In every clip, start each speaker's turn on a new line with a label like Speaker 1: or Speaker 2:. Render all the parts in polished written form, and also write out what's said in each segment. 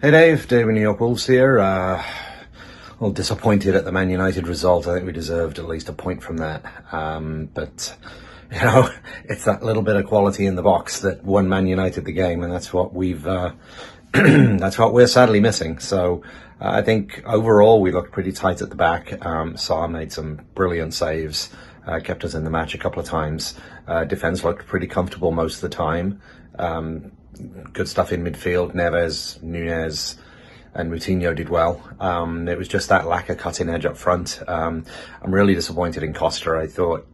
Speaker 1: Hey Dave, Dave in New York Wolves here. Well, disappointed at the Man United result. I think we deserved at least a point from that. But you know, it's that little bit of quality in the box that won Man United the game, and that's what we've that's what we're sadly missing. So I think overall we looked pretty tight at the back. Saar made some brilliant saves, kept us in the match a couple of times. Defense looked pretty comfortable most of the time. Good stuff in midfield. Neves, Nunez and Moutinho did well. It was just that lack of cutting edge up front. I'm really disappointed in Costa. I thought,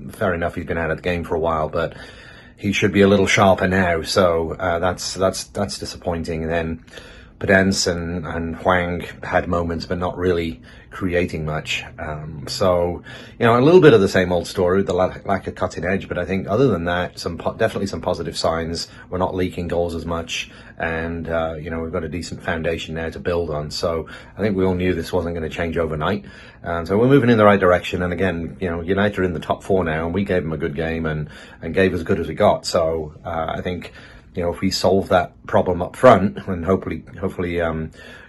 Speaker 1: fair enough, he's been out of the game for a while, but he should be a little sharper now. So that's disappointing. And then Pedence and Hwang had moments, but not really creating much. So a little bit of the same old story with the lack of cutting edge. But I think other than that, definitely some positive signs. We're not leaking goals as much, and we've got a decent foundation now to build on. So I think we all knew this wasn't going to change overnight. So we're moving in the right direction. And again, United are in the top four now, and we gave them a good game and gave as good as we got. So I think, if we solve that problem up front, and hopefully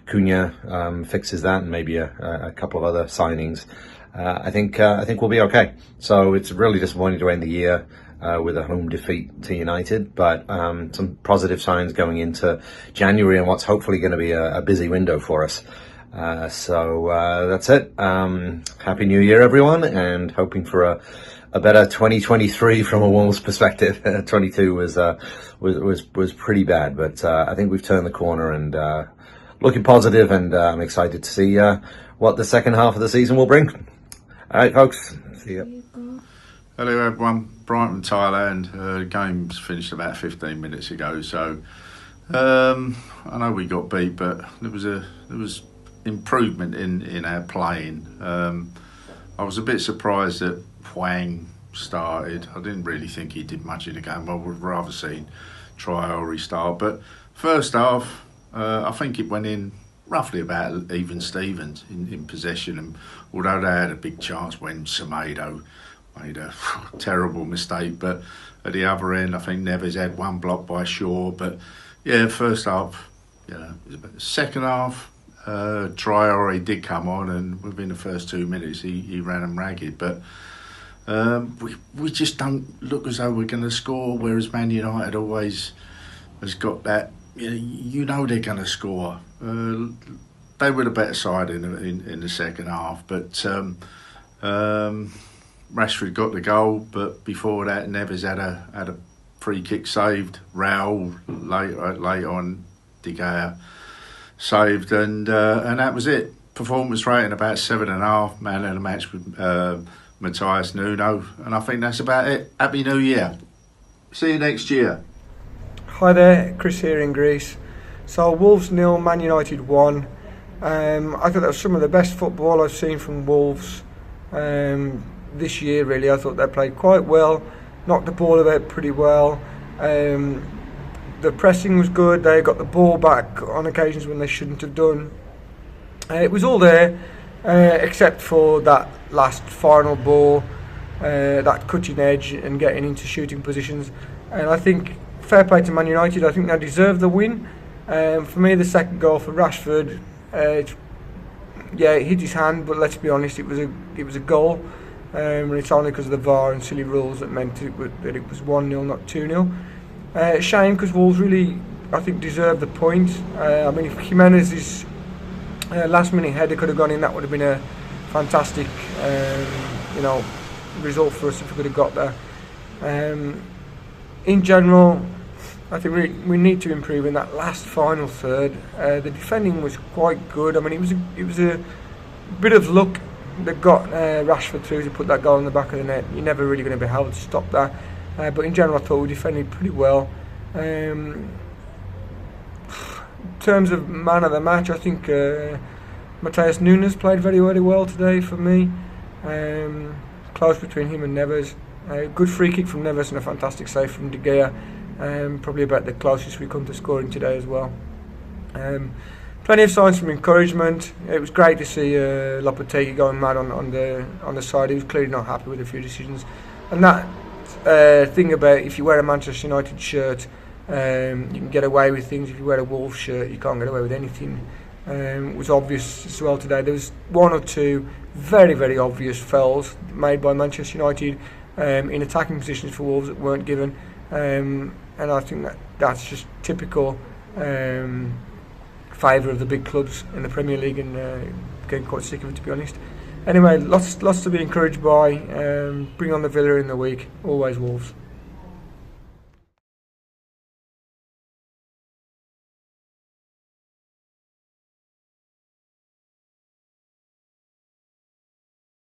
Speaker 1: Cunha fixes that, and maybe a couple of other signings, I think we'll be okay. So it's really disappointing to end the year with a home defeat to United, but some positive signs going into January and what's hopefully going to be a busy window for us. So that's it. Happy New Year, everyone, and hoping for a better 2023 from a Wolves perspective. 22 was pretty bad, but I think we've turned the corner and looking positive, and I'm excited to see what the second half of the season will bring. All right, folks. See you.
Speaker 2: Hello, everyone. Brighton from Thailand. Game's finished about 15 minutes ago, so I know we got beat, but there was improvement in our playing. I was a bit surprised that Hwang started. I didn't really think he did much in the game. I would have rather seen Traore start. But first half, I think it went in roughly about even Stevens in possession. And although they had a big chance when Semedo made a terrible mistake, but at the other end, I think Neves had one block by Shaw. But yeah, first half, second half, Traore did come on, and within the first 2 minutes, he ran them ragged. But we just don't look as though we're going to score, whereas Man United always has got that. They're going to score. They were the better side in the second half, but Rashford got the goal. But before that, Neves had a free kick saved. Raul later on, De Gea saved, and that was it. Performance rating about 7.5. Man of the match with Matthias Nuno, and I think that's about it. Happy New Year. See you next year.
Speaker 3: Hi there, Chris here in Greece. So Wolves 0, Man United 1. I thought that was some of the best football I've seen from Wolves this year, really. I thought they played quite well, knocked the ball about pretty well. The pressing was good. They got the ball back on occasions when they shouldn't have done. It was all there, except for that last final ball, that cutting edge and getting into shooting positions. And I think fair play to Man United. I think they deserve the win. For me, the second goal for Rashford, it hit his hand, but let's be honest, it was a goal. And it's only because of the VAR and silly rules that meant that it was 1-0, not 2-0. Shame, because Wolves really, I think, deserved the point. If Jimenez's last minute header could have gone in, that would have been a fantastic result for us if we could have got there. In general, I think we need to improve in that last final third. The defending was quite good. It was a bit of luck that got Rashford through to put that goal in the back of the net. You're never really going to be able to stop that. But in general, I thought we defended pretty well. In terms of man of the match, I think Matthias Nunes played very, very well today for me. Close between him and Neves. Good free kick from Neves and a fantastic save from De Gea. Probably about the closest we come to scoring today as well. Plenty of signs from encouragement. It was great to see Lopetegui going mad on the side. He was clearly not happy with a few decisions. And that thing about if you wear a Manchester United shirt, You can get away with things if you wear a Wolves shirt. You can't get away with anything. It was obvious as well today. There was one or two very, very obvious fouls made by Manchester United in attacking positions for Wolves that weren't given, and I think that's just typical favour of the big clubs in the Premier League, and getting quite sick of it, to be honest. Anyway, lots to be encouraged by. Bring on the Villa in the week. Always Wolves.